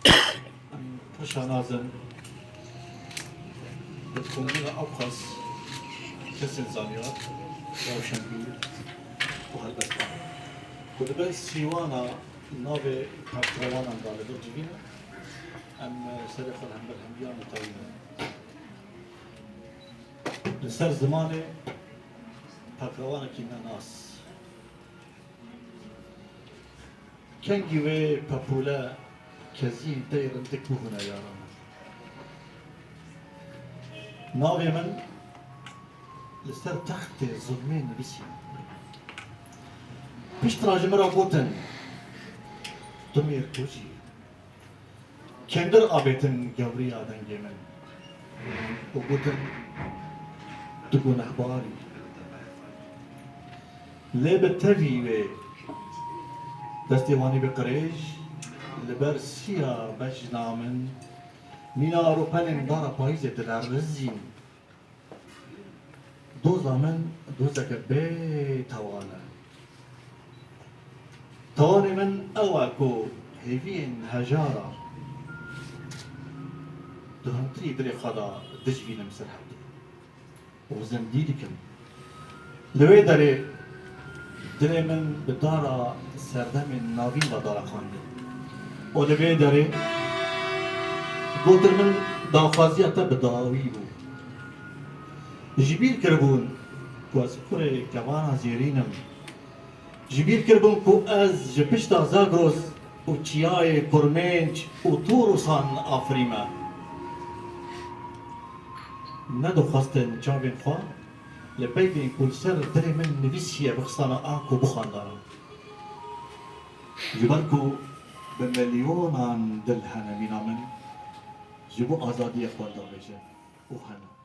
پشا نازن بتكونين أبخص كسر زانيات روشن بير وهالبسطة كل بس سيوانا نابي كابتروانا دالة بالجبينة أم سرق الهم بالهميان وطويلة لسر زماني كابتروانا كينا ناس كنجي وي بابولا كزين دايرن تكبوهنا يا رام ناوي من لسر تحت ظلمين بسي بيش تراجم رابوتن دمير كوجي كندر آبيتن جوري آدن جيمن وبوتن تكون أخباري ليه بتفي وي دستيواني بقريج لبرسيا بجنامن مينا روبالين دارا بايزة دلارزين دوزا من دوزا كبي توانا تواني من أواكو هيفين هجارة دهنتري دري خدا دجبين مسرحة وزنديدكم لوي داري دري من بدارا سردم ناوين بدارا خاندي ولوي داري قلت من داخازياتا بداوي بو جبير كربون كو اسكوري كوانا زيرينم جبير كربون كو از جبشتا زاغروس و چياي كورمنج و توروسان افريما ندو خاستن چاوين خوا لبيدين كل سر دري من نفسيا بخصانا اكو بخاندارا جبالكو بمليونان دل هنا مينا من جبو آزادی خود دارجه او هنه